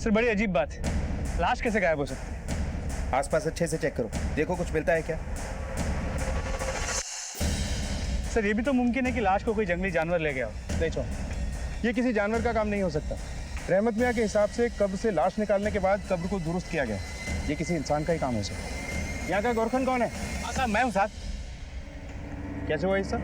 Sir बड़ी अजीब बात है, लाश कैसे गायब हो सकती है? आसपास अच्छे से चेक करो, देखो कुछ मिलता है क्या। सर ये भी तो मुमकिन है कि लाश को कोई जंगली जानवर ले गया हो। देखो, ये किसी जानवर का काम नहीं हो सकता। रहमत मियाँ के हिसाब से कब्र से लाश निकालने के बाद कब्र को दुरुस्त किया गया, ये किसी इंसान का ही काम हो सकता है। यहाँ का गोरखन कौन है? साहब मैं हूँ साहब। कैसे हुआ ये सब?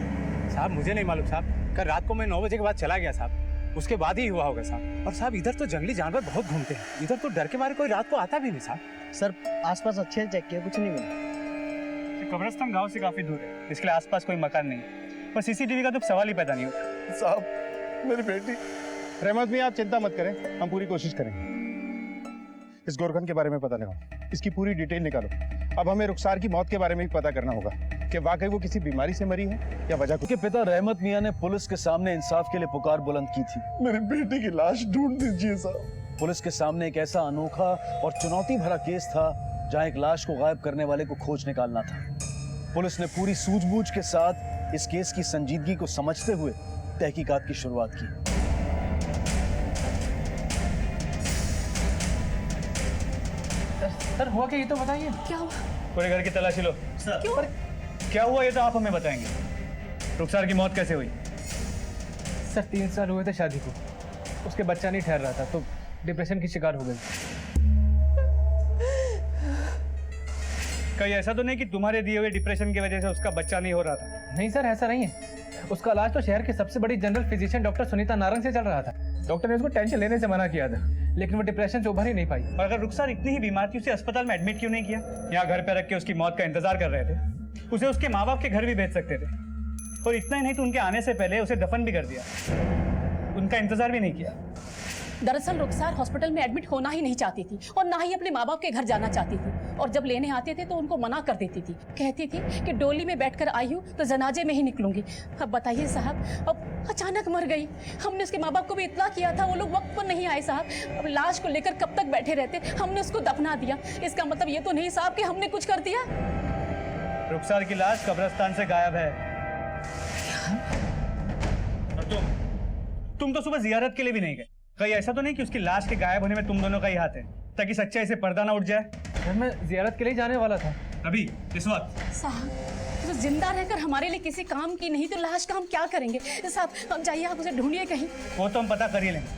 साहब मुझे नहीं मालूम साहब, कल रात को मैं 9 बजे के बाद चला गया साहब, उसके बाद ही हुआ होगा साहब। और साहब इधर तो जंगली जानवर बहुत घूमते हैं, इधर तो डर के मारे कोई रात को आता भी नहीं साहब। सर आसपास अच्छे से चेक किया, कुछ नहीं मिला। कब्रिस्तान गांव से काफी दूर है, इसके लिए आसपास कोई मकान नहीं है, पर सीसीटीवी का तो सवाल ही पैदा नहीं होता। साहब मेरी बेटी। रहमत मियाँ आप चिंता मत करें, हम पूरी कोशिश करेंगे। इस गोरखन के बारे में पता लगाओ, इसकी पूरी डिटेल निकालो। अब हमें रुखसार की मौत के बारे में भी पता करना होगा कि वाकई वो किसी बीमारी से मरी है या वजह कुछ। के पिता रहमत मियाँ ने पुलिस के सामने इंसाफ के लिए पुकार बुलंद की थी। मेरी बेटी की लाश ढूंढ दीजिए साहब। पुलिस के सामने एक ऐसा अनोखा और चुनौती भरा केस था जहां एक लाश को गायब करने वाले को खोज निकालना था। पुलिस ने पूरी सूझबूझ के साथ इस केस की संजीदगी को समझते हुए तहकीकात की शुरुआत की। सर हुआ क्या ये तो बताइए। क्या हुआ? पूरे घर की तलाशी लो। क्यों? क्या हुआ ये तो आप हमें बताएंगे। रुखसार की मौत कैसे हुई? सर 3 साल हुए थे शादी को, उसके बच्चा नहीं ठहर रहा था तो डिप्रेशन की शिकार हो गई। कहीं ऐसा तो नहीं कि तुम्हारे दिए हुए डिप्रेशन की वजह से उसका बच्चा नहीं हो रहा था? नहीं सर, ऐसा नहीं है। उसका इलाज तो शहर की सबसे बड़ी general physician doctor Sunita Narang से चल रहा था। डॉक्टर ने उसको टेंशन लेने से मना किया था, लेकिन वो डिप्रेशन से उभर ही नहीं पाई। और अगर रुखसार इतनी ही बीमार थी, उसे अस्पताल में एडमिट क्यों नहीं किया? यहाँ घर पे रख के उसकी मौत का इंतजार कर रहे थे। उसे उसके माँ बाप के घर भी भेज सकते थे, और इतना ही नहीं तो उनके आने से पहले उसे दफन भी कर दिया, उनका इंतजार भी नहीं किया। दरअसल रुखसार हॉस्पिटल में एडमिट होना ही नहीं चाहती थी और ना ही अपने माँ बाप के घर जाना चाहती थी, और जब लेने आते थे तो उनको मना कर देती थी। कहती थी कि डोली में बैठकर आई हूँ तो जनाजे में ही निकलूंगी। अब बताइए साहब, अब अचानक मर गई। हमने उसके माँ बाप को भी इत्तला किया था, वो लोग वक्त पर नहीं आए साहब। अब लाश को लेकर कब तक बैठे रहते, हमने उसको दफना दिया। इसका मतलब ये तो नहीं साहब कि हमने कुछ कर दिया। रुखसार की लाश कब्रिस्तान से गायब है। और तुम तो सुबह जियारत के लिए भी नहीं गए। कहीं ऐसा तो नहीं कि उसकी लाश के गायब होने में तुम दोनों का ही हाथ है, ताकि सच्चाई से पर्दा ना उठ जाए? सर मैं जियारत के लिए जाने वाला था। अभी इस वक्त? साहब तो जिंदा रहकर हमारे लिए किसी काम की नहीं तो लाश का हम क्या करेंगे साहब? अब जाइए, आप उसे ढूंढिए कहीं। वो तो हम पता कर ही लेंगे,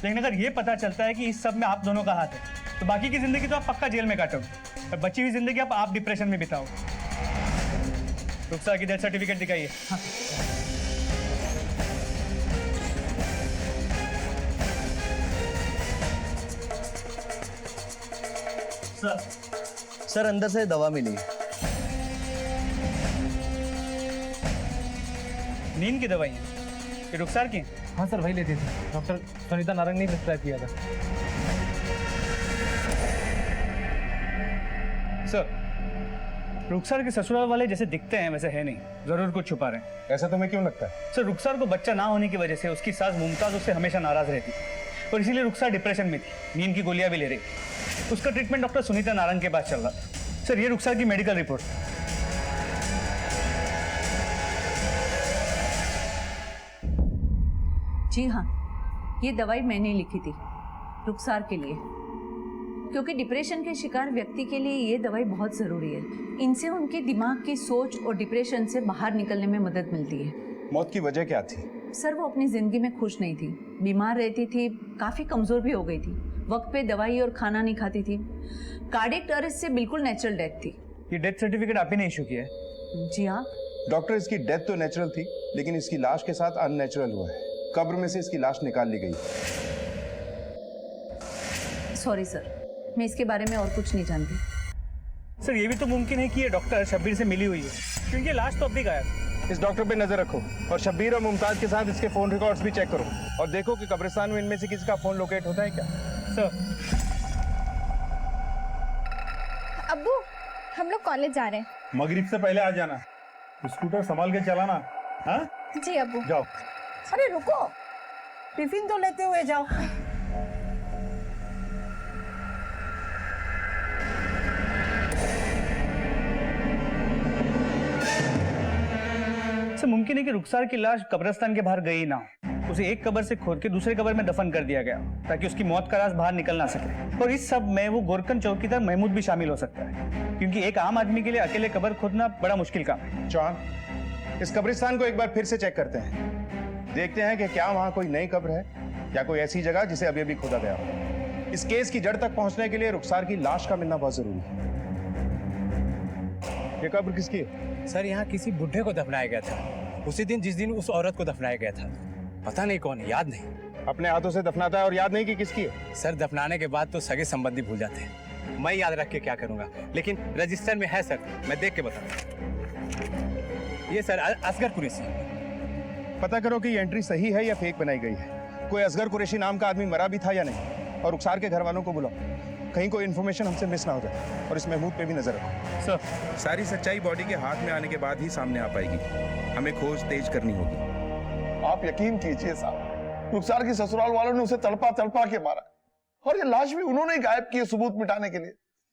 लेकिन अगर ये पता चलता है कि इस सब में आप दोनों का हाथ है, तो बाकी की जिंदगी तो आप पक्का जेल में काटोगे, और बची हुई जिंदगी आप डिप्रेशन में बिताओगे। रुखसार की डेथ सर्टिफिकेट दिखाइए। सर अंदर से दवा मिली। नींद की दवाइयाँ ये रुखसार की? हाँ सर, वही लेती थी, डॉक्टर सुनीता नारंग ने प्रिस्क्राइब किया था। सर रुखसार के ससुराल वाले जैसे दिखते हैं वैसे है नहीं, जरूर कुछ छुपा रहे हैं। ऐसा तुम्हें क्यों लगता है? सर रुखसार को बच्चा ना होने की वजह से उसकी सास मुमताज उससे हमेशा नाराज रहती, और इसीलिए रुखसार डिप्रेशन में थी, नींद की गोलियां भी ले रही। उसका ट्रीटमेंट डॉक्टर सुनीता नारंग के पास चल रहा था। सर ये रुखसार की मेडिकल रिपोर्ट। जी हाँ, ये दवाई मैंने लिखी थी रुखसार के लिए, क्योंकि डिप्रेशन के शिकार व्यक्ति के लिए ये दवाई बहुत ज़रूरी है। इनसे उनके दिमाग की सोच और डिप्रेशन से बाहर निकलने में मदद मिलती है। मौत की वजह क्या थी? सर वो अपनी ज़िंदगी में खुश नहीं थी, बीमार रहती थी, काफ़ी कमज़ोर भी हो गई थी, वक्त पे दवाई और खाना नहीं खाती थी। कार्डियक अरेस्ट से बिल्कुल नेचुरल डेथ थी। ये डेथ सर्टिफिकेट आप ही ने इशू किया है? जी हाँ। डॉक्टर इसकी डेथ तो नेचुरल थी, लेकिन इसकी लाश के साथ अननेचुरल हुआ है। कब्र में से इसकी लाश निकाल ली गई। सॉरी सर, मैं इसके बारे में और कुछ नहीं जानती। सर ये भी तो मुमकिन है कि ये डॉक्टर शब्बीर से मिली हुई है, क्योंकि लाश तो अब भी गायब। इस डॉक्टर पे नजर रखो और शब्बीर और मुमताज के साथ इसके फोन रिकॉर्ड्स भी चेक करो, और देखो कि कब्रिस्तान में इनमें से किसी का फोन लोकेट होता है क्या। सर अब्बू हम लोग कॉलेज जा रहे हैं। मगरिब से पहले आ जाना, स्कूटर संभाल के चलाना। हाँ जी अब्बू। जाओ। अरे रुको, टिफिन तो लेते हुए जाओ। सर मुमकिन है कि रुखसार की लाश कब्रिस्तान के बाहर गई ना हो, उसे एक कब्र से खोद के दूसरे कब्र में दफन कर दिया गया ताकि उसकी मौत का राज बाहर निकल ना सके। और इस सब में वो गोरकन चौकीदार महमूद भी शामिल हो सकता है, क्योंकि एक आम आदमी के लिए अकेले कब्र खोदना बड़ा मुश्किल काम है। चौहान, इस कब्रिस्तान को एक बार फिर से चेक करते हैं, देखते हैं कि क्या वहां कोई नई कब्र है या कोई ऐसी जगह जिसे अभी अभी खोदा गया हो। इस केस की जड़ तक पहुंचने के लिए रुखसार की लाश का मिलना बहुत जरूरी है। ये कब्र किसकी है? सर यहाँ किसी बुढ़े को दफनाया गया था, उसी दिन जिस दिन उस औरत को दफनाया गया था। पता नहीं कौन है, याद नहीं। अपने हाथों से दफनाता है और याद नहीं कि किसकी है? सर दफनाने के बाद तो सगे संबंधी भूल जाते हैं, मैं याद रख के क्या करूंगा, लेकिन रजिस्टर में है सर, मैं देख के बताऊंगा। ये सर असगर कुरैशी। पता करो कि ये एंट्री सही है या फेक बनाई गई है। कोई असगर कुरैशी नाम का आदमी मरा भी था या नहीं, और रुखसार के घर वालों को बुलाओ, कहीं कोई इन्फॉर्मेशन हमसे मिस ना हो जाए। और इस महमूद पे भी नजर रखो। सर, सारी सच्चाई बॉडी के हाथ में आने के बाद ही सामने आ पाएगी। हमें खोज तेज करनी होगी। आप यकीन कीजिए साहब, रुखसार की ससुराल वालों ने उसे तड़पा तड़पा के मारा, और ये लाश भी उन्होंने ही गायब की है सबूत मिटाने के लिए,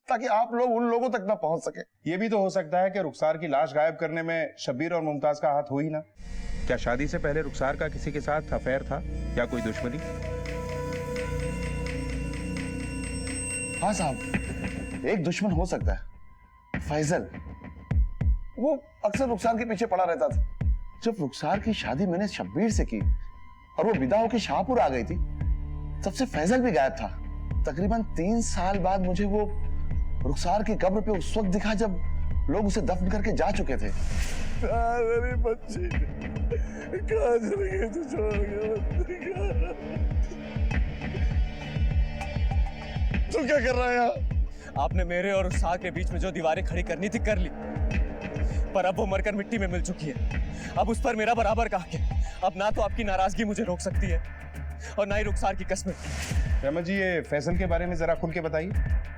ताकि आप लोग उन लोगों तक ना पहुंच सके। ये भी तो हो सकता है कि रुखसार की लाश गायब करने में शब्बीर और मुमताज का हाथ हो ही ना। क्या शादी से पहले रुखसार का किसी के साथ अफेयर था या कोई दुश्मनी? हाँ साहब, एक दुश्मन हो सकता है, फैजल। वो अक्सर रुखसार के पीछे पड़ा रहता था। जब रुखसार की शादी मैंने शब्बीर से की और वो विदा होकर शाहपुर आ गई थी, तब से फैजल भी गायब था। तकरीबन 3 साल बाद मुझे वो रुखसार की कब्र पे उस वक्त दिखा जब लोग उसे दफन करके जा चुके थे। मेरी बच्ची कहाँ चली गई तू छोड़ के? तू क्या कर रहा है यहाँ? आपने मेरे और उस्ताद के बीच में जो दीवारें खड़ी करनी थी कर ली, पर अब वो मरकर मिट्टी में मिल चुकी है। अब उस पर मेरा बराबर का हक है। अब ना तो आपकी नाराजगी मुझे रोक सकती है और ना ही रुखसार की कस्में। रहमत जी, ये फैसल के बारे में जरा खुल के बताइए।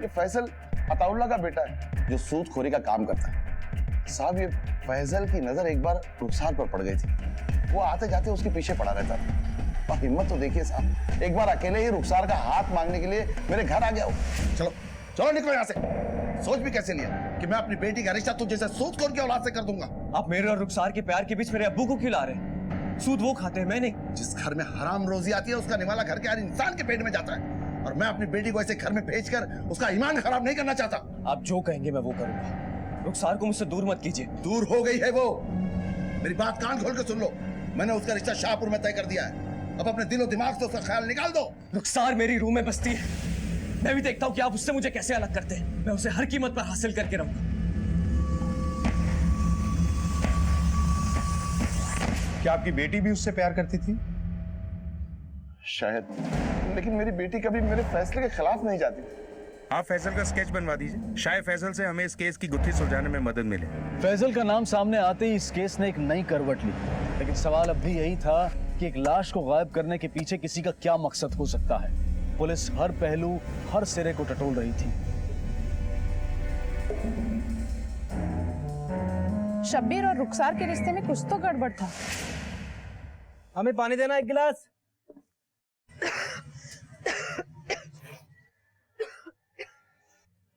ये फैसल अताउल्ला का बेटा है जो सूदखोरी का काम करता है। साहब, ये फैजल की नजर एक बार रुखसार पर पड़ गई थी। वो आते जाते उसके पीछे पड़ा रहता था। और हिम्मत तो देखिए साहब, एक बार अकेले ही रुखसार का हाथ मांगने के लिए मेरे घर आ गया हो। चलो चलो निकलो यहाँ से। सोच भी कैसे लिया कि मैं अपनी बेटी का रिश्ता तुझे से सूदखोर की औलाद से कर दूंगा? आप मेरे और रुखसार के प्यार के बीच मेरे अब्बू को क्यों ला रहे हैं? सूद वो खाते हैं, मैं नहीं। जिस घर में हराम रोजी आती है उसका निवाला घर के हर इंसान के पेट में जाता है, और मैं अपनी बेटी को ऐसे घर में भेजकर उसका ईमान खराब नहीं करना चाहता। आप जो कहेंगे मैं वो करूंगा। रुखसार को मुझसे दूर मत कीजिए। दूर हो गई है वो। मेरी बात कान खोल के सुन लो, मैंने उसका रिश्ता शाहपुर में तय कर दिया है। अब अपने दिलो दिमाग से उसका ख्याल निकाल दो। रुखसार मेरी रूह में बसती है, मैं भी देखता हूँ कि आप उससे मुझे कैसे अलग करते हैं। मैं उसे हर कीमत पर हासिल करके रहूंगा। क्या आपकी बेटी भी उससे प्यार करती थी? शायद, लेकिन मेरी बेटी कभी मेरे फैसले के खिलाफ नहीं जाती। आप फैसल का स्केच बनवा दीजिए, शायद फैसल से हमें इस केस की गुत्थी सुलझाने में मदद मिले। फैजल का नाम सामने आते ही इस केस ने एक नई करवट ली, लेकिन सवाल अब भी यही था कि एक लाश को गायब करने के पीछे किसी का क्या मकसद हो सकता है। पुलिस हर पहलू, हर सिरे को टटोल रही थी। शब्बीर और रुखसार के रिश्ते में कुछ तो गड़बड़ था। हमें पानी देना एक गिलास।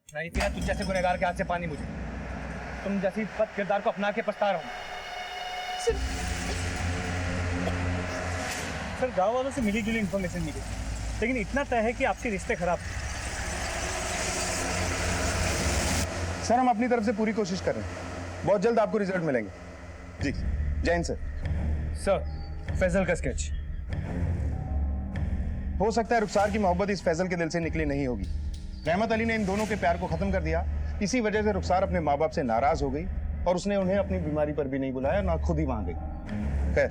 नहीं पीना तुझ जैसे गुनहगार के हाथ से पानी मुझे। तुम जैसी बद किरदार को अपना के पछता रहा हूं। सर, गांव वालों से मिली जुली इंफॉर्मेशन मिली, लेकिन इतना तय है कि आपके रिश्ते खराब। सर, हम अपनी तरफ से पूरी कोशिश कर रहे हैं। बहुत जल्द आपको रिजल्ट मिलेंगे। जी, जय हिंद सर। सर, फैजल का स्केच। हो सकता है रुखसार की मोहब्बत इस फैजल के दिल से निकली नहीं होगी। रहमत अली ने इन दोनों के प्यार को खत्म कर दिया। इसी वजह से रुखसार अपने माँ बाप से नाराज हो गई और उसने उन्हें अपनी बीमारी पर भी नहीं बुलाया, ना खुद ही वहां गई। खैर,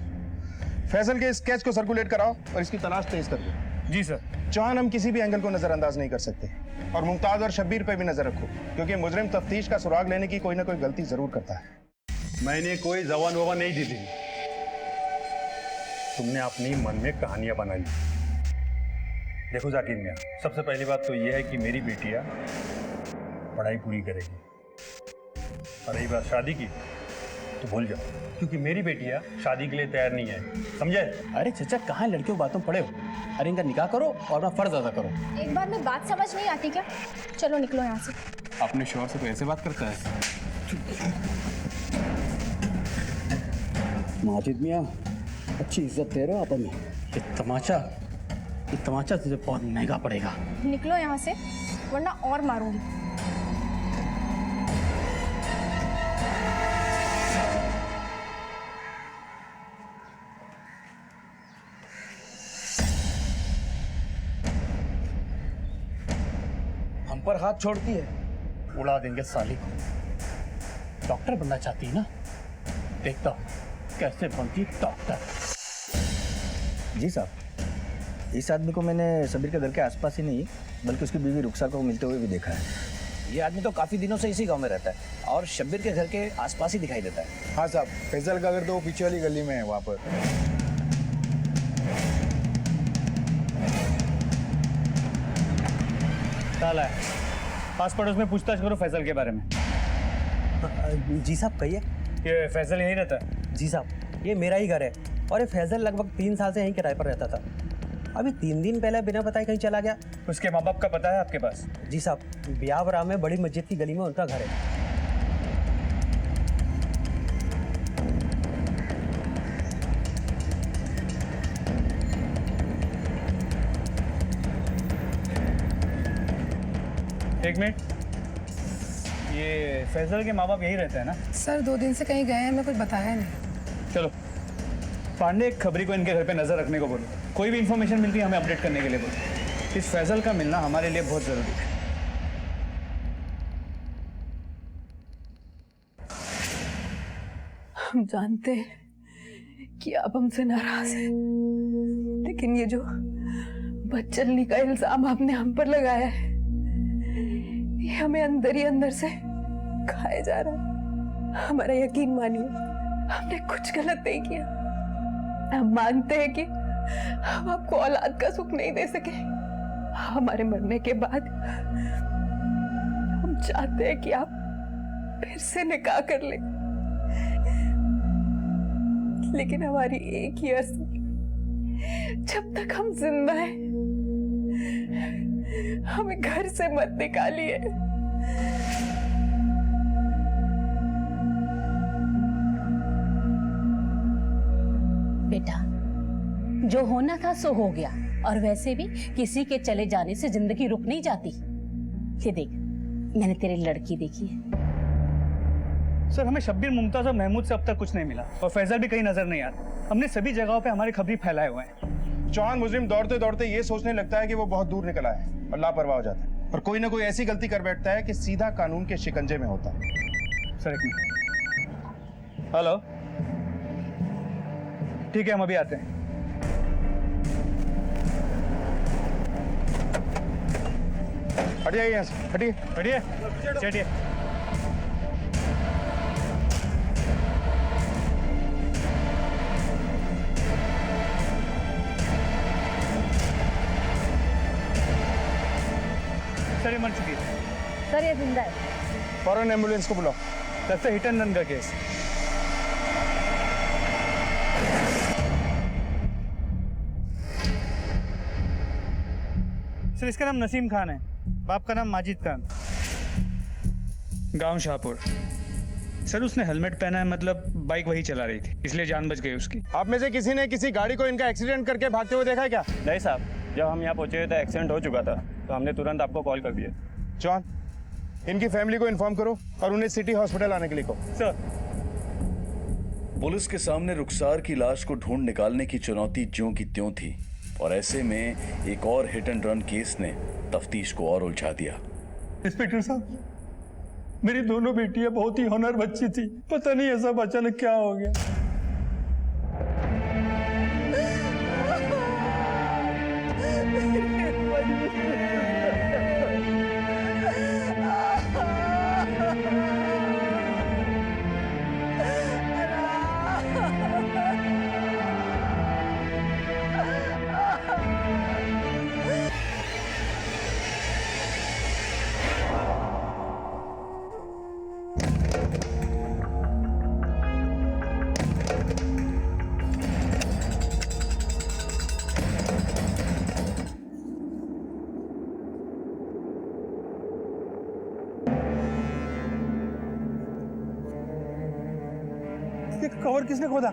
फैजल के स्केच को सर्कुलेट कराओ और इसकी तलाश तेज कर दो। जी सर। चौहान, हम किसी भी एंगल को नजरअंदाज नहीं कर सकते, और मुमताज और शब्बीर पे भी नजर रखो, क्योंकि मुजरिम तफ्तीश का सुराग लेने की कोई ना कोई गलती जरूर करता है। मैंने कोई जवान ववान नहीं दी थी, तुमने अपनी मन में कहानियां बना ली। देखो जाकिर मियां, सबसे पहली बात तो यह है कि मेरी बेटियां पढ़ाई पूरी करेगी, और रही बात शादी की तो भूल जाओ, क्योंकि मेरी बेटियां शादी के लिए तैयार नहीं है, समझे? अरे चचा, कहाँ लड़कियों बातों पड़े हो? अरे इनका निकाह करो और अपना फर्ज अदा करो। एक बार में बात समझ नहीं आती क्या? चलो निकलो यहाँ से। अपने शोहर से तो ऐसे बात करता है। माजिद मियाँ, अच्छी इज्जत दे रहे हो आप हमें। ये तमाचा तुझे बहुत महंगा पड़ेगा। निकलो यहाँ से वरना और मारूंगी। हम पर हाथ छोड़ती है। उड़ा देंगे साली को। डॉक्टर बनना चाहती है ना, देखता हूँ कैसे बनती डॉक्टर। जी साहब, इस आदमी को मैंने सबीर के घर के आसपास ही नहीं बल्कि उसकी बीवी रुखसार को मिलते हुए भी देखा है। ये आदमी तो काफी दिनों से इसी गांव में रहता है और शब्बीर के घर के आसपास ही दिखाई देता है। हाँ साहब, फैजल का घर तो वो पीछे वाली गली में है, वहाँ पर। साला है, पास पड़ोस में पूछताछ करो फैजल के बारे में। जी साहब कहिए। ये फैजल यहीं रहता है? जी साहब, ये मेरा ही घर है और ये फैजल लगभग 3 साल से यहीं किराए पर रहता था। अभी 3 दिन पहले बिना बताए कहीं चला गया। उसके माँ बाप का पता है आपके पास? जी साहब, ब्यावरा में बड़ी मस्जिद की गली में उनका घर है। एक मिनट, ये फैजल के माँ बाप यही रहते हैं ना? सर 2 दिन से कहीं गए हैं, हमें कुछ बताया नहीं। चलो पांडे, एक खबरी को इनके घर पे नजर रखने को बोलो। कोई भी इंफॉर्मेशन मिलती है हमें अपडेट करने के लिए बोलो। इस फैजल का मिलना हमारे लिए बहुत जरूरी है। हम जानते हैं कि आप हमसे नाराज हैं, लेकिन ये जो बदचलनी का इल्जाम आपने हम पर लगाया है, ये हमें अंदर ही अंदर से खाए जा रहा है। हमारा यकीन मानिए, हमने कुछ गलत नहीं किया। हम मानते हैं कि हम आपको औलाद का सुख नहीं दे सके। हमारे मरने के बाद हम चाहते हैं कि आप फिर से निकाह कर लें, लेकिन हमारी एक ही अर्ज है, जब तक हम जिंदा हैं हमें घर से मत निकालिए। बेटा, जो होना था सो हो गया, और वैसे भी किसी के चले जाने से जिंदगी रुक नहीं जाती। ये देख, मैंने तेरी लड़की देखी है। सर, हमें शब्बीर, मुमताज और महमूद से अब तक कुछ नहीं मिला, और फैजल भी कहीं नजर नहीं आता। हमने सभी जगहों पे हमारी खबरी फैलाए हुए हैं। चौहान मुजरिम दौड़ते दौड़ते ये सोचने लगता है कि वो बहुत दूर निकला है और लापरवाह हो जाता है, और कोई ना कोई ऐसी गलती कर बैठता है कि सीधा कानून के शिकंजे में होता है। सर एक मिनट। हेलो, ठीक है, हम अभी आते हैं। हटिए यहाँ से, हटिए। हटिए, चटिए। सर, ये मर चुकी है। सर ये जिंदा है। फौरन एम्बुलेंस को बुलाओ। लगता है हिट एंड रन का केस। सर, इसका नाम नसीम खान है, बाप का नाम माजिद खान, गांव शाहपुर। सर, उसने हेलमेट पहना है, मतलब बाइक वही चला रही थी, इसलिए जान बच गई उसकी। आप में से किसी ने किसी गाड़ी को इनका एक्सीडेंट करके भागते हुए देखा है क्या? नहीं साहब, जब हम यहाँ पहुंचे तो एक्सीडेंट हो चुका था, तो हमने तुरंत आपको कॉल कर दिया। जॉन, इनकी फैमिली को इन्फॉर्म करो और उन्हें सिटी हॉस्पिटल आने के लिए कहो। सर, पुलिस के सामने रुखसार की लाश को ढूंढ निकालने की चुनौती ज्यों की त्यों थी, और ऐसे में एक और हिट एंड रन केस ने तफ्तीश को और उलझा दिया। इंस्पेक्टर साहब, मेरी दोनों बेटियां बहुत ही होनहार बच्ची थी, पता नहीं ऐसा अचानक क्या हो गया। ये कवर किसने खोदा?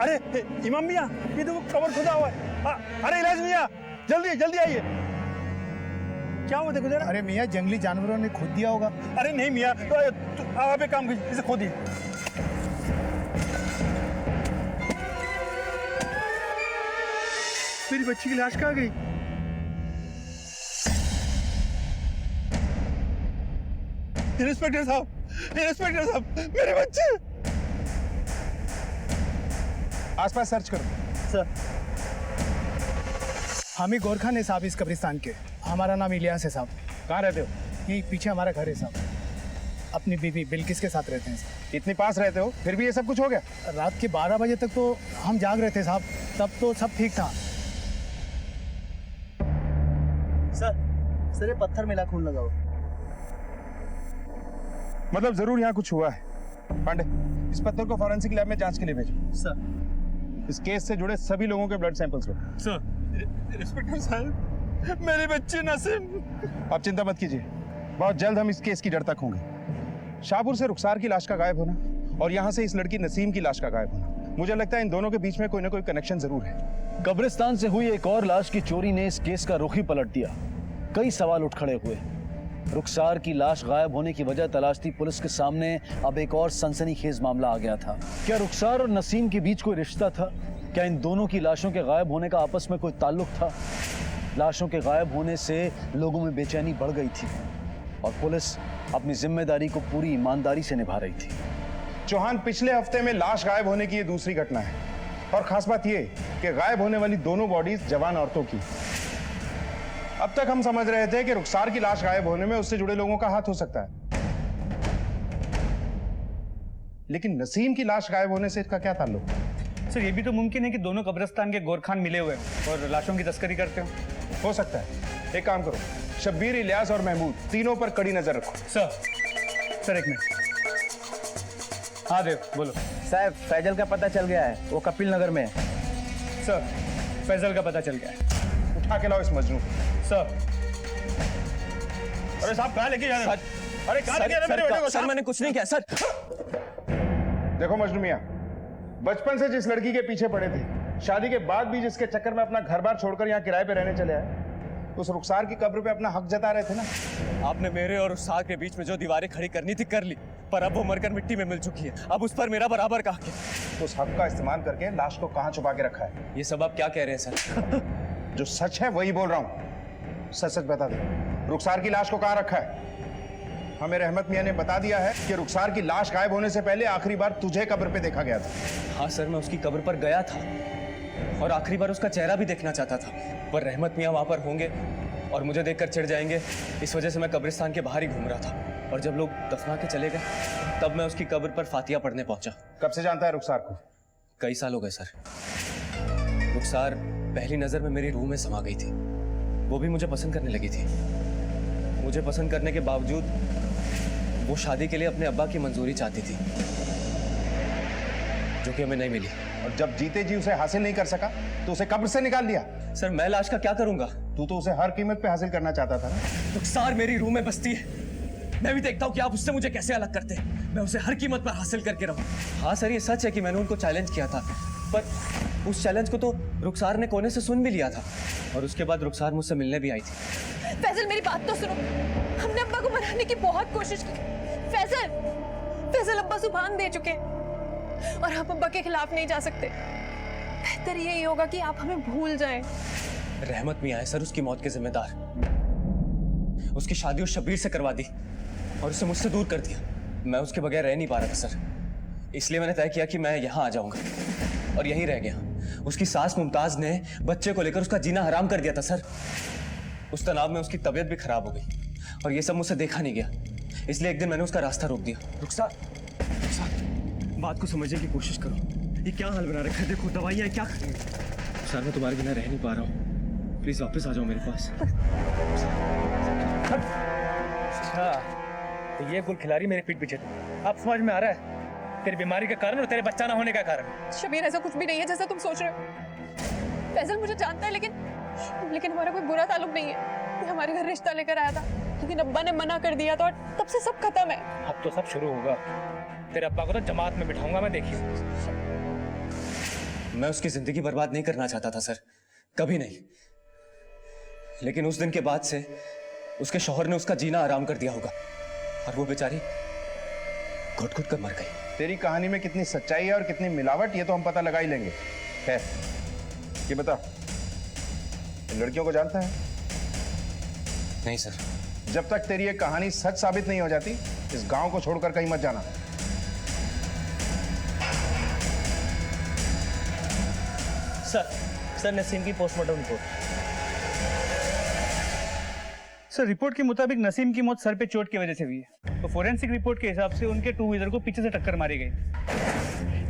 अरे इमाम मियां, ये देखो कवर खुदा हुआ है। अरे इलाज मियाँ, जल्दी जल्दी आइए। क्या हुआ देखो जरा। अरे मियाँ, जंगली जानवरों ने खोद दिया होगा। अरे नहीं मियाँ, आप एक काम कीजिए, इसे खोदिए। मेरी बच्ची की लाश कहाँ गई? इंस्पेक्टर साहब, इंस्पेक्टर साहब, मेरे बच्चे। आसपास सर्च करो। सर, हम ही गोरखा ने साहब इस कब्रिस्तान के। हमारा नाम इलियास है साहब। कहाँ रहते हो? यही पीछे हमारा घर है साहब। अपनी बीवी बिल्किस के साथ रहते हैं साहब। इतनी पास रहते हो, फिर भी ये सब कुछ हो गया? रात के 12 बजे तक तो हम जाग रहे थे साहब, तब तो सब ठीक था। सर ये पत्थर मिला खून लगा हुआ। मतलब जरूर यहाँ कुछ हुआ है। पांडे, इस पत्थर को फॉरेंसिक लैब में जांच के लिए भेजो। सर, इस केस से जुड़े सभी लोगों के ब्लड सैंपल्स लो। सर, इंस्पेक्टर साहब, मेरे बच्चे नसीम। आप चिंता मत कीजिए, बहुत जल्द हम इस केस की जड़ तक होंगे। शाहपुर से रुखसार की लाश का गायब होना और यहाँ से इस लड़की नसीम की लाश का गायब होना, मुझे लगता है इन दोनों के बीच में कोई ना कोई कनेक्शन जरूर है। कब्रिस्तान से हुई एक और लाश की चोरी ने इस केस का रुख ही पलट दिया। कई सवाल उठ खड़े हुए। रुखसार की लाश गायब होने की वजह तलाशती पुलिस के सामने अब एक और सनसनीखेज मामला आ गया था। क्या रुखसार और नसीम के बीच कोई रिश्ता था? क्या इन दोनों की लाशों के गायब होने का आपस में कोई ताल्लुक था? लाशों के गायब होने से लोगों में बेचैनी बढ़ गई थी और पुलिस अपनी जिम्मेदारी को पूरी ईमानदारी से निभा रही थी। चौहान, पिछले हफ्ते में लाश गायब होने की ये दूसरी घटना है और खास बात ये कि गायब होने वाली दोनों बॉडीज जवान औरतों की। अब तक हम समझ रहे थे कि रुखसार की लाश गायब होने में उससे जुड़े लोगों का हाथ हो सकता है, लेकिन नसीम की लाश गायब होने से इसका क्या ताल्लुक? सर, ये भी तो मुमकिन है कि दोनों कब्रिस्तान के गोरखान मिले हुए हैं और लाशों की तस्करी करते हो सकता है। एक काम करो, शब्बीर, इलियास और महमूद तीनों पर कड़ी नजर रखो। सर एक मिनट। हाँ देव, बोलो। साहब, फैजल का पता चल गया है, वो कपिल नगर में है। सर, फैजल का पता चल गया है। उठा के लाओ इस मजनू को। सर, अरे साहब, कहाँ लेके जा रहे हो? अरे कहाँ लेके जा रहे हो मेरे बेटे को? सर, मैंने कुछ नहीं किया सर। देखो मजनू मियां, बचपन से जिस लड़की के पीछे पड़े थे, शादी के बाद भी जिसके चक्कर में अपना घर बार छोड़कर यहाँ किराए पे रहने चले आए, उस रुखसार की कब्र पे अपना हक जता रहे थे ना। आपने मेरे और रुखसार के बीच में जो दीवारें खड़ी करनी थी कर ली, पर अब वो मरकर मिट्टी में मिल चुकी है। अब उस पर मेरा बराबर का हक है। तो उस हक का इस्तेमाल करके लाश को कहाँ छुपा के रखा है? ये सब आप क्या कह रहे हैं सर? जो सच है वही बोल रहा हूँ। सच सच बता दे, रुखसार की लाश को कहाँ रखा है? हमें रहमत मियां ने बता दिया है कि रुखसार की लाश गायब होने से पहले आखिरी बार तुझे कब्र पे देखा गया था। हाँ सर, मैं उसकी कब्र पर गया था और आखिरी बार उसका चेहरा भी देखना चाहता था, पर रहमत मियां वहां पर होंगे और मुझे देखकर चिढ़ जाएंगे, इस वजह से मैं कब्रिस्तान के बाहर ही घूम रहा था। और जब लोग दफना के चले गए, तब मैं उसकी कब्र पर फातिया पढ़ने पहुंचा। कब से जानता है रुखसार को? कई साल हो गए सर। रुखसार पहली नजर में मेरी रूह में समा गई थी। वो भी मुझे पसंद करने लगी थी। मुझे पसंद करने के बावजूद वो शादी के लिए अपने अब्बा की मंजूरी चाहती थी, जो कि हमें नहीं मिली। और जब जीते जी उसे हासिल नहीं कर सका तो उसे कब्र से निकाल दिया। सर, मैं लाश का क्या करूंगा? तू तो उसे हर कीमत पे हासिल करना चाहता था ना। रुखसार मेरी रूह में बसती है। मैं भी देखता हूँ कि आप उससे मुझे कैसे अलग करते हैं। मैं उसे हर कीमत पर हासिल करके रहूं। हाँ सर, ये सच है कि मैंने उनको चैलेंज किया था, पर उस चैलेंज को तो रुखसार ने कोने से सुन भी लिया था और उसके बाद रुखसार मुझसे मिलने भी आई थी। फैजल, मेरी बात तो सुनो। हमने अब्बा को मनाने की बहुत कोशिश की। फैजल अब्बा जुबान दे चुके हैं और हम अब्बा के खिलाफ नहीं जा सकते। बेहतर यही होगा कि आप हमें भूल जाएं। रहमत मियां है सर उसकी मौत के जिम्मेदार। उसकी शादी उस शब्बीर से करवा दी और उसे मुझसे दूर कर दिया। मैं उसके बगैर रह नहीं पा रहा था सर, इसलिए मैंने तय किया कि मैं यहाँ आ जाऊंगा और यहीं रह गया। उसकी सास मुमताज ने बच्चे को लेकर उसका जीना हराम कर दिया था सर। उस तनाव में उसकी तबीयत भी खराब हो गई और ये सब मुझसे देखा नहीं गया, इसलिए एक दिन मैंने उसका रास्ता रोक दिया। रुखसार, बात को समझने की कोशिश करो। ये क्या हाल बना रखा है? देखो दवाइयाँ क्या करेंगे। सर, मैं तुम्हारे बिना रह नहीं पा रहा हूँ, प्लीज वापस आ जाओ मेरे पास। अच्छा, तो ये गुल खिलाड़ी मेरे पीठ पीछे। अब समझ में आ रहा है तेरी बीमारी का कारण और तेरे बच्चा ना होने का कारण। शबीर, ऐसा कुछ भी नहीं है जैसा तुम सोच रहे हो। फैजल मुझे जानता है, लेकिन हमारा कोई बुरा ताल्लुक नहीं है। ये हमारे घर रिश्ता लेकर आया था, लेकिन अब्बा ने मना कर दिया था और तब से सब खत्म है। अब तो सब शुरू होगा। तेरे अब्बा को तो जमात में बिठाऊंगा मैं, देखिए। मैं उसकी जिंदगी बर्बाद नहीं करना चाहता था सर। कभी नहीं। लेकिन उस दिन के बाद से उसके शौहर ने उसका जीना आराम कर दिया होगा और वो बेचारी घुट घुट कर मर गई। तेरी कहानी में कितनी सच्चाई है और कितनी मिलावट, ये तो हम पता लगा ही लेंगे। है ये बता, इन लड़कियों को जानता है? नहीं सर। जब तक तेरी ये कहानी सच साबित नहीं हो जाती, इस गांव को छोड़कर कहीं मत जाना। सर नसीम की पोस्टमार्टम रिपोर्ट। सर रिपोर्ट के मुताबिक नसीम की मौत सर पे चोट की वजह से हुई है। तो फोरेंसिक रिपोर्ट के हिसाब से उनके टू व्हीलर को पीछे से टक्कर मारी गई।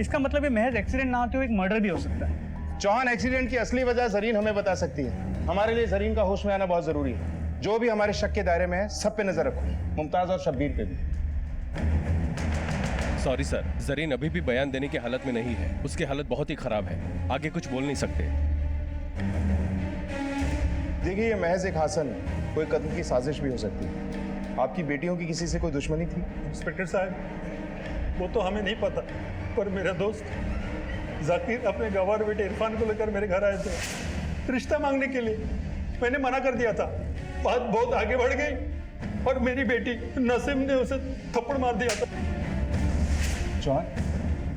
इसका मतलब ये महज एक्सीडेंट ना होते हुए एक मर्डर भी हो सकता है। चौहान, एक्सीडेंट की असली वजह जरीन हमें बता सकती है। हमारे लिए जरीन का होश में आना बहुत जरूरी है। जो भी हमारे शक के दायरे में है, सब पे नजर रखो, मुमताज और शब्बीर पे भी। सॉरी सर, जरीन अभी भी बयान देने की हालत में नहीं है। उसकी हालत बहुत ही खराब है, आगे कुछ बोल नहीं सकते। देखिए, ये महज एक हासन है, कोई कत्ल की साजिश भी हो सकती है। आपकी बेटियों की किसी से कोई दुश्मनी थी? इंस्पेक्टर साहब, वो तो हमें नहीं पता, पर मेरा दोस्त जाकिर अपने गवार बेटे इरफान को लेकर मेरे घर आए थे रिश्ता मांगने के लिए। मैंने मना कर दिया था। बात बहुत आगे बढ़ गई और मेरी बेटी नसीम ने उसे थप्पड़ मार दिया था। चौहान,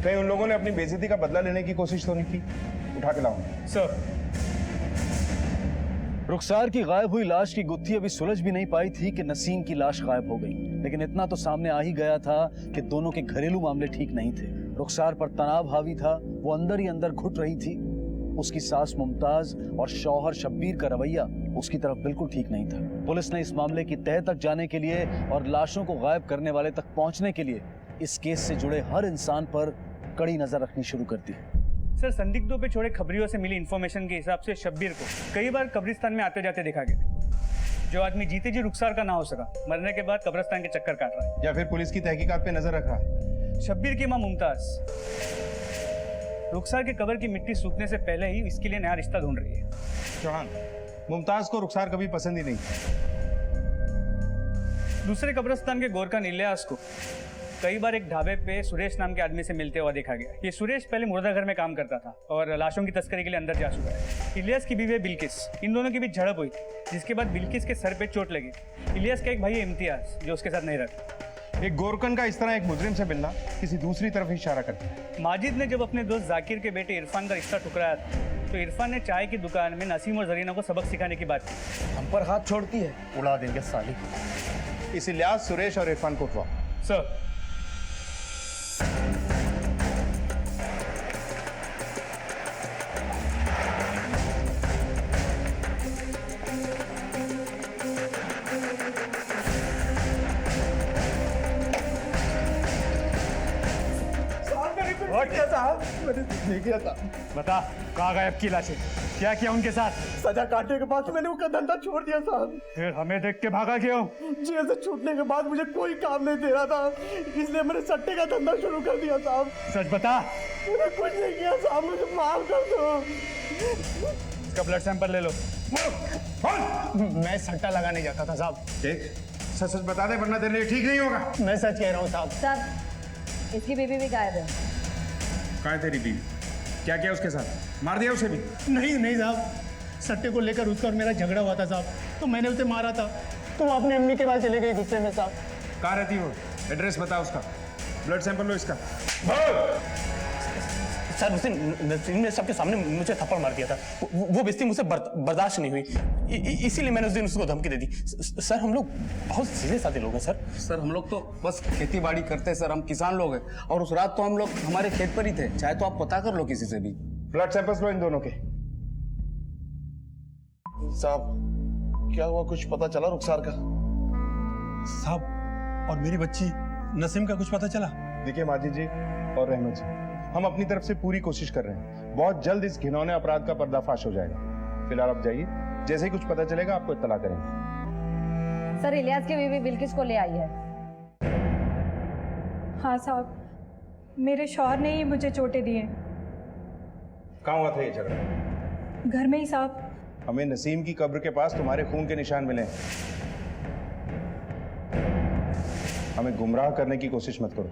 कहीं उन लोगों ने अपनी बेइज्जती का बदला लेने की कोशिश तो नहीं की? उठा के लाओ। सर, रुखसार की गायब हुई लाश की गुत्थी अभी सुलझ भी नहीं पाई थी कि नसीम की लाश गायब हो गई। लेकिन इतना तो सामने आ ही गया था कि दोनों के घरेलू मामले ठीक नहीं थे। रुखसार पर तनाव हावी था, वो अंदर ही अंदर घुट रही थी। उसकी सास मुमताज और शौहर शब्बीर का रवैया उसकी तरफ बिल्कुल ठीक नहीं था। पुलिस ने इस मामले की तह तक जाने के लिए और लाशों को गायब करने वाले तक पहुंचने के लिए इस केस से जुड़े हर इंसान पर कड़ी नजर रखनी शुरू कर दी। सर, संदिग्धों पे छोड़े खबरियों से मिली इंफॉर्मेशन के हिसाब से शब्बीर को कई बार कब्रिस्तान में आते जाते देखा गया। जो आदमी जीते जी रुखसार का ना हो सका, मरने के बाद कब्रिस्तान के चक्कर काट रहा है। या फिर पुलिस की तहकीकात पे नजर रख रहा है। शब्बीर की मां मुमताज रुखसार के कब्र की मिट्टी सूखने से पहले ही इसके लिए नया रिश्ता ढूंढ रही है। चौहान, मुमताज को रुखसार कभी पसंद ही नहीं थी। दूसरे कब्रिस्तान के गोरखान इलियास को कई बार एक ढाबे पे सुरेश नाम के आदमी से मिलते हुआ देखा गया। ये सुरेश पहले मुर्दा घर में काम करता था और लाशों की तस्करी के लिए अंदर जा चुका है। इलियास की बीवी है बिल्किस। इन दोनों के बीच झड़प हुई, जिसके बाद बिल्किस के सर पे चोट लगी। इलियास का एक भाई है इम्तियाज, जो उसके साथ नहीं रहता। एक गोरकन का इस तरह एक मुजरिम से मिलना किसी दूसरी तरफ ही इशारा करता है। माजिद ने जब अपने दोस्त जाकिर के बेटे इरफान का रिश्ता ठुकराया था, तो इरफान ने चाय की दुकान में नसीम और जरीना को सबक सिखाने की बात की। हम पर हाथ छोड़ती है, उड़ा देंगे साली। इस इलियास, सुरेश और इरफान को उठवाओ। सर, बता, कहाँ गायब की लाशें? क्या किया उनके साथ? सजा काटने के बाद मैंने उसका धंधा छोड़ दिया साहब। फिर हमें देख के भागा क्यों? जेल से छूटने के बाद मुझे कोई काम नहीं दे रहा था, इसलिए मैंने सट्टे का धंधा शुरू कर दिया साहब। सच बता। मैंने कुछ नहीं किया साहब, मुझे माफ कर दो। इसका ब्लड सैंपल ले लो। मैं सट्टा लगाने जाता था साहब। देख, सच सच बता दे, वरना तेरे लिए ठीक नहीं होगा। मैं सच कह रहा हूँ साहब। सर, इसकी बीवी भी गायब है। कहाँ है तेरी बीवी? क्या किया उसके साथ? मार दिया उसे भी? नहीं साहब, सट्टे को लेकर उसका और मेरा झगड़ा हुआ था साहब, तो मैंने उसे मारा था, तो वो अपनी अम्मी के पास चले गई गुस्से में साहब। कहाँ रहती हो? एड्रेस बता उसका, ब्लड सैंपल लो इसका। सर, उसे नसीम ने सबके सामने मुझे थप्पड़ मार दिया था। वो बेइज्जती मुझसे बर्दाश्त नहीं हुई, इसीलिए मैंने उस दिन उसको धमकी दे दी। सर, हम लोग बहुत सीधे साधे लोग हैं सर। सर, हम लोग तो बस खेती बाड़ी करते हैं सर, हम किसान लोग हैं, और उस रात तो हम लोग हमारे खेत पर ही थे। चाहे तो आप पता कर लो किसी से भी। ब्लड सैंपल्स लो इन दोनों के। साहब, क्या हुआ? कुछ पता चला रुखसार का? साहब, और मेरी बच्ची नसीम का कुछ पता चला? देखिए माजिद जी और रहमत जी, हम अपनी तरफ से पूरी कोशिश कर रहे हैं। बहुत जल्द इस घिनौने अपराध का पर्दाफाश हो जाएगा। फिलहाल आप जाइए, जैसे ही कुछ पता चलेगा आपको इत्तला करेंगे। सर, इलियास की बीवी बिल्किस को ले आई है। हाँ साहब, मेरे शौहर ने ही मुझे चोटें दी हैं। कहाँ हुआ था ये झगड़ा? घर में ही साहब। हमें नसीम की कब्र के पास तुम्हारे खून के निशान मिले। हमें गुमराह करने की कोशिश मत करो,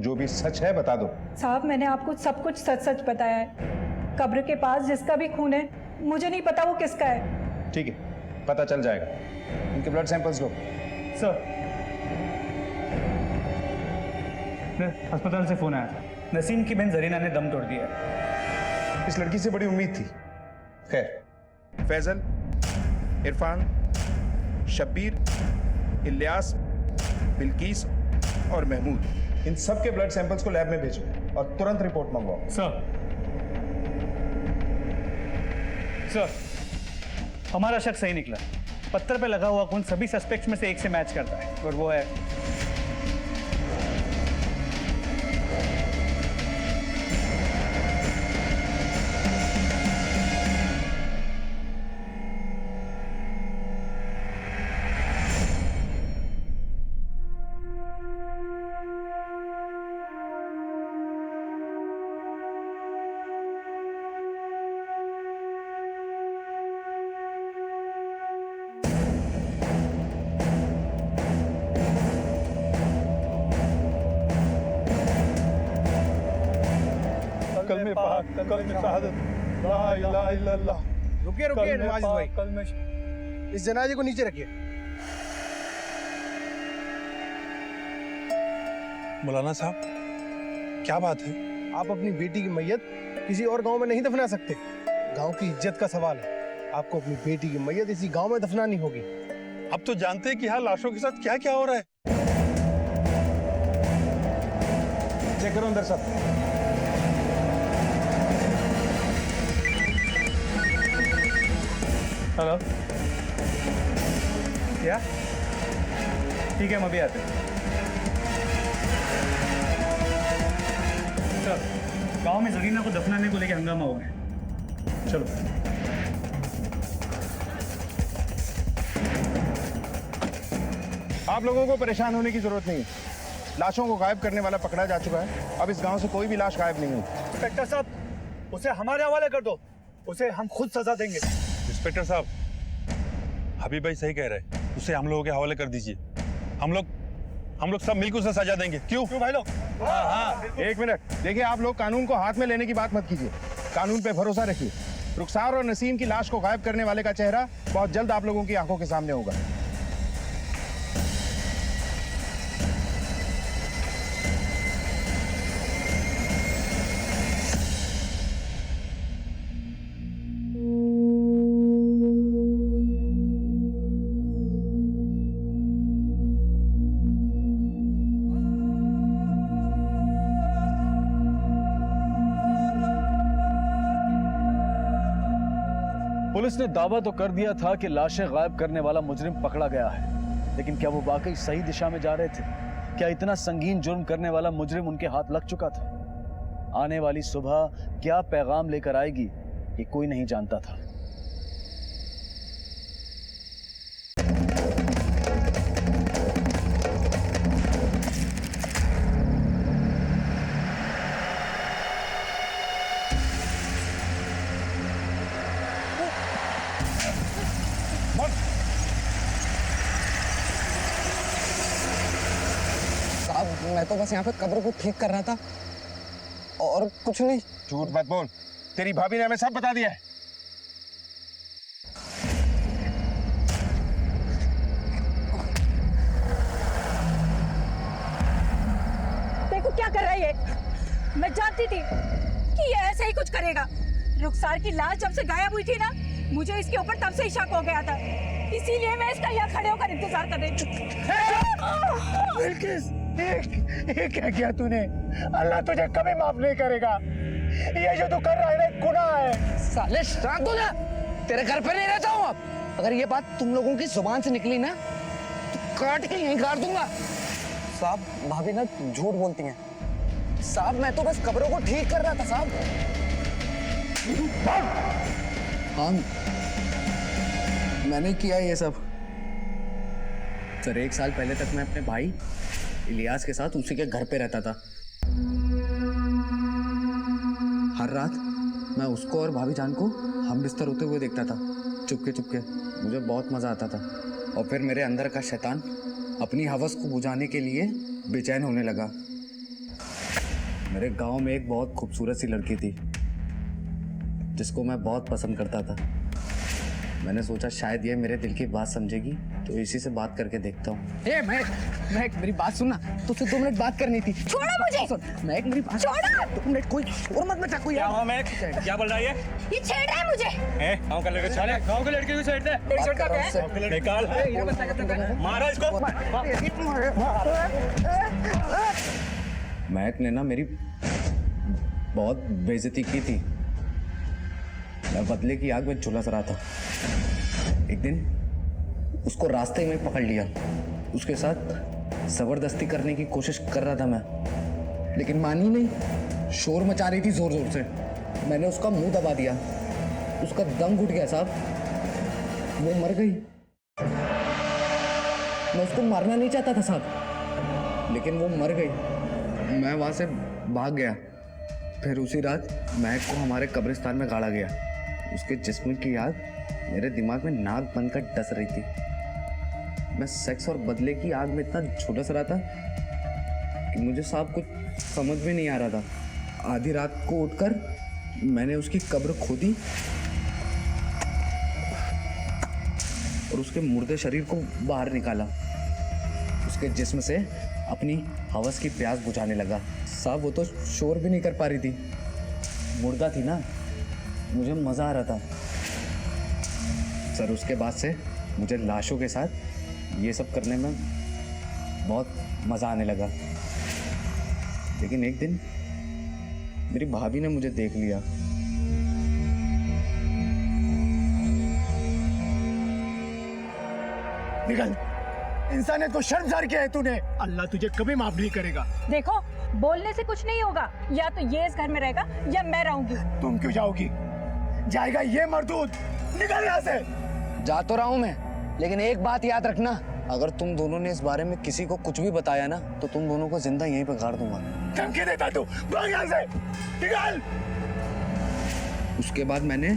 जो भी सच है बता दो। साहब, मैंने आपको सब कुछ सच सच बताया है। कब्र के पास जिसका भी खून है मुझे नहीं पता वो किसका है। ठीक है, पता चल जाएगा। इनके ब्लड सैंपल्स लो। सर, अस्पताल से फोन आया था, नसीम की बहन जरीना ने दम तोड़ दिया। इस लड़की से बड़ी उम्मीद थी। खैर, फैजल, इरफान, शब्बीर, इलियास, बिल्किस और महमूद, इन सब के ब्लड सैंपल्स को लैब में भेजो और तुरंत रिपोर्ट मंगवाओ। सर, हमारा शक सही निकला। पत्थर पे लगा हुआ खून सभी सस्पेक्ट्स में से एक से मैच करता है और वो है कल में पाक, कल में शहादत, ला इलाहा इल्लल्लाह। रुकिए रुकिए नवाज भाई, इस जनाजे को नीचे रखिए। मौलाना साहब, क्या बात है? आप अपनी बेटी की मैयत किसी और गांव में नहीं दफना सकते। गांव की इज्जत का सवाल है। आपको अपनी बेटी की मैयत इसी गांव में दफनानी होगी। अब तो जानते हैं कि यहाँ लाशों के साथ क्या क्या हो रहा है। चेक करो अंदर सब। हेलो, क्या? ठीक है, हम अभी आते हैं। सर, गांव में जरीना को दफनाने को लेकर हंगामा हो गया। चलो। आप लोगों को परेशान होने की जरूरत नहीं है। लाशों को गायब करने वाला पकड़ा जा चुका है। अब इस गांव से कोई भी लाश गायब नहीं हुई। इंस्पेक्टर साहब, उसे हमारे हवाले कर दो। उसे हम खुद सजा देंगे। इंस्पेक्टर साहब, हबीब भाई सही कह रहे हैं। उसे हम लोगों के हवाले कर दीजिए। हम लोग सब मिलकर उसे सजा देंगे। क्यों भाई लोग? हाँ, एक मिनट देखिए, आप लोग कानून को हाथ में लेने की बात मत कीजिए। कानून पे भरोसा रखिए। रुखसार और नसीम की लाश को गायब करने वाले का चेहरा बहुत जल्द आप लोगों की आंखों के सामने होगा। पुलिस ने दावा तो कर दिया था कि लाशें गायब करने वाला मुजरिम पकड़ा गया है, लेकिन क्या वो वाकई सही दिशा में जा रहे थे? क्या इतना संगीन जुर्म करने वाला मुजरिम उनके हाथ लग चुका था? आने वाली सुबह क्या पैगाम लेकर आएगी, ये कोई नहीं जानता था। मैं तो बस यहाँ पे कब्र को ठीक कर रहा था और कुछ नहीं। झूठ मत बोल, तेरी भाभी ने हमें सब बता दिया है। देखो क्या कर रहा है ये। मैं जानती थी कि ये ऐसे ही कुछ करेगा। रुखसार की लाश जब से गायब हुई थी ना, मुझे इसके ऊपर तब से ही शक हो गया था। इसीलिए मैं इसका यहाँ खड़े होकर इंतजार कर रही थी। बिल्किस, ये क्या किया तूने? अल्लाह तुझे कभी माफ नहीं करेगा। ये जो तू कर रहा है ना, गुनाह है। साले शांत हो जा, तेरे घर पे नहीं रहता हूँ अब। अगर ये बात तुम लोगों की जुबान से निकली ना, तो काट के यहीं काट दूंगा। साहब, भाभी ना झूठ बोलती हैं। साहब, मैं तो बस कब्रों को ठीक कर रहा था साहब। हाँ, मैंने किया ये सब। सर, 1 साल पहले तक मैं अपने भाई इलियास के साथ उसी के घर पे रहता था। हर रात मैं उसको और भाभी जान को हम बिस्तर होते हुए देखता था, चुपके चुपके। मुझे बहुत मजा आता था। और फिर मेरे अंदर का शैतान अपनी हवस को बुझाने के लिए बेचैन होने लगा। मेरे गांव में एक बहुत खूबसूरत सी लड़की थी जिसको मैं बहुत पसंद करता था। मैंने सोचा शायद ये मेरे दिल की बात समझेगी, तो इसी से बात करके देखता हूँ। महक मेरी बात सुनना, तुझसे 2 मिनट बात करनी थी। छोड़ो मुझे। महक मेरी बात छोड़ो। 2 मिनट कोई और मत बचा कोई। क्या बोल रहा है ये छेड़ रहा है मुझे। गाँव का लड़का चले, गाँव के लड़के को साइड दे, निकाल मारा इसको। महक ने ना मेरी बहुत बेइज्जती की थी। मैं बदले की आग में झुलस रहा था। एक दिन उसको रास्ते में पकड़ लिया। उसके साथ जबरदस्ती करने की कोशिश कर रहा था मैं, लेकिन मानी नहीं। शोर मचा रही थी जोर जोर से। मैंने उसका मुंह दबा दिया। उसका दम घुट गया साहब, वो मर गई। मैं उसको मारना नहीं चाहता था साहब, लेकिन वो मर गई। मैं वहां से भाग गया। फिर उसी रात महक को हमारे कब्रिस्तान में गाड़ा गया। उसके जिस्म की याद मेरे दिमाग में नाक बनकर डस रही थी। मैं सेक्स और बदले की आग में इतना झुलस रहा था कि मुझे साहब कुछ समझ में नहीं आ रहा था। आधी रात को उठकर मैंने उसकी कब्र खोदी और उसके मुर्दे शरीर को बाहर निकाला। उसके जिस्म से अपनी हवस की प्यास बुझाने लगा। साहब वो तो शोर भी नहीं कर पा रही थी, मुर्दा थी ना। मुझे मज़ा आ रहा था सर। उसके बाद से मुझे लाशों के साथ ये सब करने में बहुत मज़ा आने लगा। लेकिन एक दिन मेरी भाभी ने मुझे देख लिया। निकल, इंसानियत को शर्मसार किया है तूने। अल्लाह तुझे कभी माफ नहीं करेगा। देखो, बोलने से कुछ नहीं होगा। या तो ये इस घर में रहेगा या मैं रहूंगी। तुम क्यों जाओगी? जाएगा ये मरदूद। निकल यहाँ से। जा तो रहा हूँ मैं, लेकिन एक बात याद रखना, अगर तुम दोनों ने इस बारे में किसी को कुछ भी बताया ना, तो तुम दोनों को जिंदा यहीं पे गाड़ दूंगा। धमकी देता तू? भाग यहाँ से, निकल। उसके बाद मैंने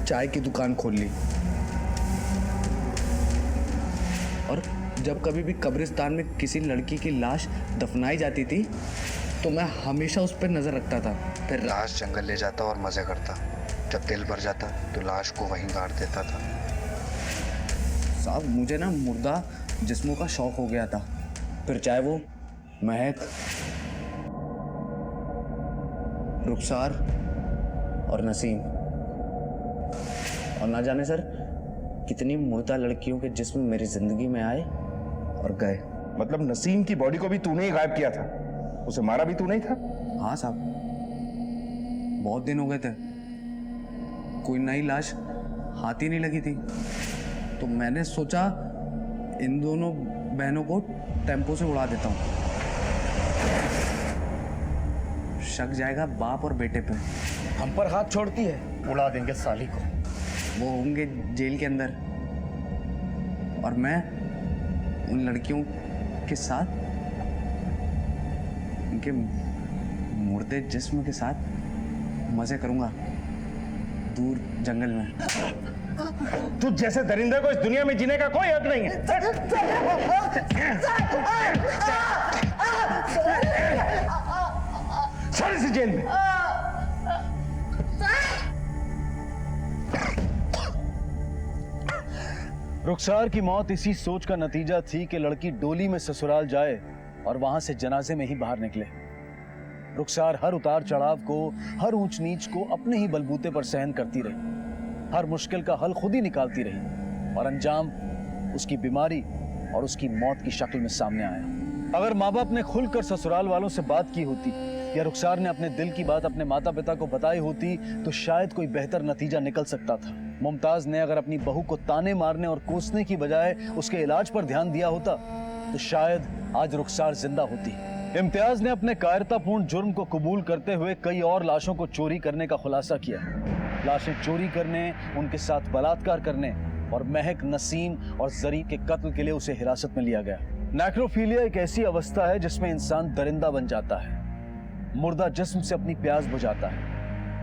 चाय की दुकान खोल ली और जब कभी भी कब्रिस्तान में किसी लड़की की लाश दफनाई जाती थी तो मैं हमेशा उस पर नजर रखता था। फिर लाश जंगल ले जाता और मजे करता। जब दिल भर जाता तो लाश को वहीं गाड़ देता था। साहब मुझे ना मुर्दा जिस्मों का शौक हो गया था। फिर चाहे वो महक, रुखसार और नसीम, और ना जाने सर कितनी मुर्दा लड़कियों के जिस्म मेरी जिंदगी में आए और गए। मतलब नसीम की बॉडी को भी तूने ही गायब किया था? उसे मारा भी तू नहीं था? हाँ साहब, बहुत दिन हो गए थे, कोई नई लाश हाथ ही नहीं लगी थी। तो मैंने सोचा इन दोनों बहनों को टेम्पो से उड़ा देता हूँ। शक जाएगा बाप और बेटे पे। हम पर हाथ छोड़ती है। उड़ा देंगे साली को। वो होंगे जेल के अंदर और मैं उन लड़कियों के साथ, उनके मुर्दे जिस्म के साथ मजे करूंगा दूर जंगल में। तू जैसे दरिंदे को इस दुनिया में जीने का कोई हक नहीं है। छोड़ इसे जेल में। रुखसार की मौत इसी सोच का नतीजा थी कि लड़की डोली में ससुराल जाए और वहां से जनाजे में ही बाहर निकले। रुखसार हर उतार चढ़ाव को, हर ऊंच नीच को अपने ही बलबूते पर सहन करती रही। हर मुश्किल का हल खुद ही निकालती रही और अंजाम उसकी बीमारी और उसकी मौत की शक्ल में सामने आया। अगर माँ बाप ने खुलकर ससुराल वालों से बात की होती या रुखसार ने अपने दिल की बात अपने माता पिता को बताई होती तो शायद कोई बेहतर नतीजा निकल सकता था। मुमताज ने अगर अपनी बहू को ताने मारने और कोसने की बजाय उसके इलाज पर ध्यान दिया होता तो शायद आज रुखसार जिंदा होती। इम्तियाज ने अपने कायरतापूर्ण जुर्म को कबूल करते हुए कई और लाशों को चोरी करने का खुलासा किया। लाशें चोरी करने, उनके साथ बलात्कार करने और महक, नसीम और जरीफ के कत्ल के लिए उसे हिरासत में लिया गया। नेक्रोफीलिया एक ऐसी अवस्था है जिसमें इंसान दरिंदा बन जाता है, मुर्दा जिस्म से अपनी प्यास बुझाता है।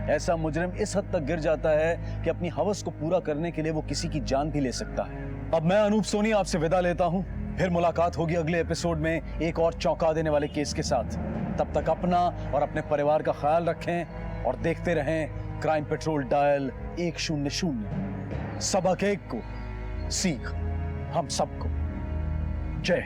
ऐसा मुजरिम इस हद तक गिर जाता है कि अपनी हवस को पूरा करने के लिए वो किसी की जान भी ले सकता है। अब मैं अनूप सोनी आपसे विदा लेता हूँ। फिर मुलाकात होगी अगले एपिसोड में एक और चौंका देने वाले केस के साथ। तब तक अपना और अपने परिवार का ख्याल रखें और देखते रहें क्राइम पेट्रोल डायल 100, सबक एक को सीख हम सबको। जय